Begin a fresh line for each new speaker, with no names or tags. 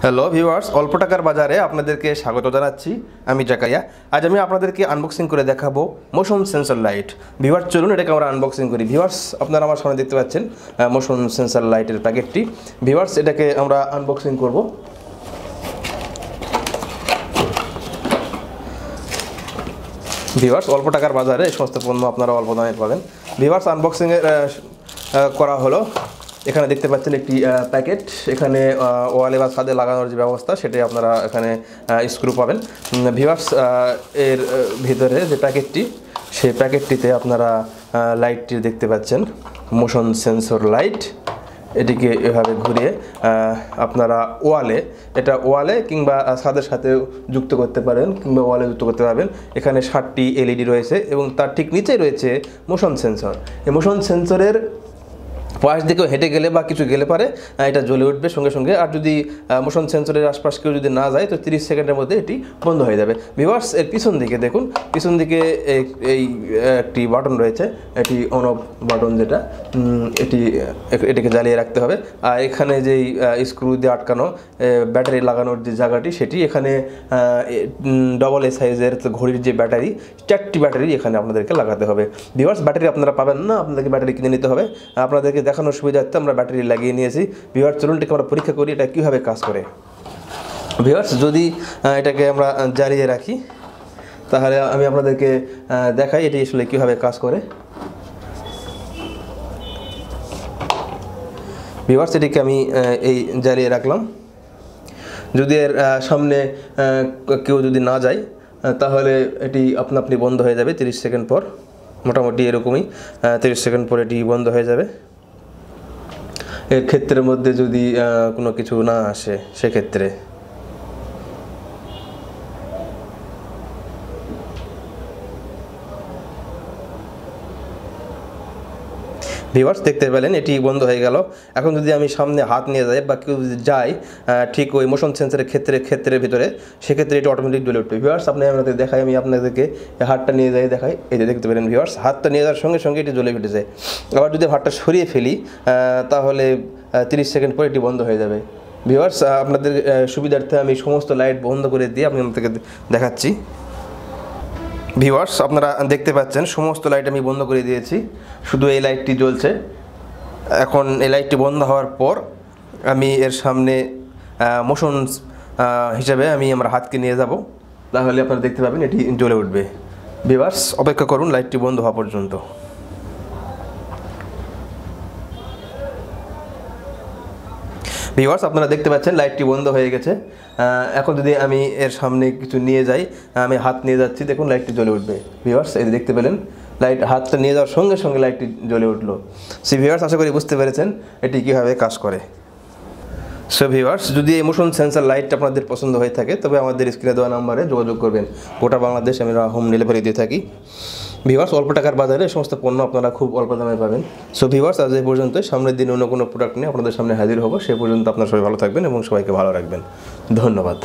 Hello viewers, অল্প টাকার বাজারে আপনাদেরকে স্বাগত জানাচ্ছি। আমি জাকাইয়া। আজ আমি আপনাদেরকে আনবক্সিং করে দেখাবো মোশন সেন্সর লাইট। ভিউয়ার্স, চলুন এটাকে আমরা আনবক্সিং করি। ভিউয়ার্স, আপনারা আমার সামনে দেখতে পাচ্ছেন মোশন সেন্সর লাইটের প্যাকেটটি। ভিউয়ার্স, এটাকে আমরা আনবক্সিং করব। ভিউয়ার্স, অল্প টাকার বাজারে এই সমস্ত পণ্য আপনারা অল্প দামে পাবেন। ভিউয়ার্স, আনবক্সিংয়ের করা হলো। এখানে দেখতে পাচ্ছেন একটি প্যাকেট। এখানে ওয়ালে বা ছাদে লাগানোর যে ব্যবস্থা সেটাই আপনারা এখানে স্ক্রু পাবেন। ভিউয়ার্স, এর ভিতরে যে প্যাকেটটি, সেই প্যাকেটটিতে আপনারা লাইটটি দেখতে পাচ্ছেন, মোশন সেন্সর লাইট। এটিকে এভাবে ঘুরিয়ে আপনারা ওয়ালে কিংবা ছাদের সাথে যুক্ত করতে পারেন, কিংবা ওয়ালে যুক্ত করতে পারবেন। এখানে 7টি এলইডি রয়েছে এবং তার ঠিক নিচেই রয়েছে মোশন সেন্সর। এই মোশন সেন্সরের পাশ দিকেও হেঁটে গেলে বা কিছু গেলে পারে এটা জ্বলে উঠবে সঙ্গে সঙ্গে। আর যদি মোশন সেন্সরের আশপাশ কেউ যদি না যায় তো 30 সেকেন্ডের মধ্যে এটি বন্ধ হয়ে যাবে। ভিউয়ার্স, এর পিছন দিকে দেখুন, পিছন দিকে এই একটি বাটন রয়েছে, এটি অন অফ বাটন, যেটা এটিকে জ্বালিয়ে রাখতে হবে। আর এখানে যেই স্ক্রু দিয়ে আটকানো ব্যাটারি লাগানোর যে জায়গাটি, সেটি এখানে ডবল এ সাইজের ঘড়ির যে ব্যাটারি, 4টি ব্যাটারি এখানে আপনাদেরকে লাগাতে হবে। ভিউয়ার্স, ব্যাটারি আপনারা পাবেন না, আপনাদেরকে ব্যাটারি কিনে নিতে হবে। আপনাদেরকে দেখানোর সুবিধার্থে আমরা ব্যাটারি লাগিয়ে নিয়েছি। ভিউয়ার্স, চলুন এটাকে আমরা পরীক্ষা করি এটা কীভাবে কাজ করে। ভিউয়ার্স, যদি এটাকে আমরা জ্বালিয়ে রাখি তাহলে আমি আপনাদেরকে দেখাই এটি আসলে কীভাবে কাজ করে। ভিউয়ার্স, এটিকে আমি এই জ্বালিয়ে রাখলাম। যদি এর সামনে কেউ যদি না যায় তাহলে এটি আপনি বন্ধ হয়ে যাবে 30 সেকেন্ড পর। মোটামুটি এরকমই 30 সেকেন্ড পর এটি বন্ধ হয়ে যাবে। এর ক্ষেত্রের মধ্যে যদি কোনো কিছু না আসে সেক্ষেত্রে। ভিউয়ার্স, দেখতে পেলেন এটি বন্ধ হয়ে গেল। এখন যদি আমি সামনে হাত নিয়ে যাই বা কেউ যদি যায় ঠিক ওই মোশন সেন্সরের ক্ষেত্রের ভিতরে, সেক্ষেত্রে এটি অটোমেটিক জ্বলে উঠবে। ভিউয়ার্স, আপনাদের দেখাই, আমি আপনাদেরকে হাতটা নিয়ে যাই দেখাই। এই যে দেখতে পেলেন ভিউয়ার্স, হাতটা নিয়ে যাওয়ার সঙ্গে সঙ্গে এটি জ্বলে উঠে যায়। আবার যদি হাতটা সরিয়ে ফেলি তাহলে 30 সেকেন্ড পর এটি বন্ধ হয়ে যাবে। ভিউয়ার্স, আপনাদের সুবিধার্থে আমি সমস্ত লাইট বন্ধ করে দিয়ে আমি আপনাদেরকে দেখাচ্ছি। ভিউয়ার্স, আপনারা দেখতে পাচ্ছেন সমস্ত লাইট আমি বন্ধ করে দিয়েছি, শুধু এই লাইটটি জ্বলছে। এখন এই লাইটটি বন্ধ হওয়ার পর আমি এর সামনে মোশন হিসাবে আমরা হাতকে নিয়ে যাব, তাহলে আপনারা দেখতে পাবেন এটি জ্বলে উঠবে। ভিউয়ার্স, অপেক্ষা করুন লাইটটি বন্ধ হওয়া পর্যন্ত। ভিউয়ার্স, আপনারা দেখতে পাচ্ছেন লাইটটি বন্ধ হয়ে গেছে। এখন যদি আমি এর সামনে কিছু নিয়ে যাই, আমি হাত নিয়ে যাচ্ছি, দেখুন লাইটটি জ্বলে উঠবে। ভিউয়ার্স, এই দেখতে পেলেন হাতটা নিয়ে যাওয়ার সঙ্গে সঙ্গে লাইটটি জ্বলে উঠলো। সো ভিউয়ার্স, আশা করি বুঝতে পেরেছেন এটি কীভাবে কাজ করে। সো ভিউয়ার্স, যদি এই মোশন সেন্সর লাইটটা আপনাদের পছন্দ হয়ে থাকে তবে আমাদের স্ক্রিনে দেওয়া নাম্বারে যোগাযোগ করবেন। গোটা বাংলাদেশ আমরা হোম ডেলিভারি দিয়ে থাকি। ভিউয়ার্স, অল্প টাকার বাজারে এই সমস্ত পণ্য আপনারা খুব অল্প দামে পাবেন। সো ভিউয়ার্স, আজ এই পর্যন্ত। সামনের দিন অন্য কোনো প্রোডাক্ট নিয়ে আপনাদের সামনে হাজির হব। সে পর্যন্ত আপনারা সবাই ভালো থাকবেন এবং সবাইকে ভালো রাখবেন। ধন্যবাদ।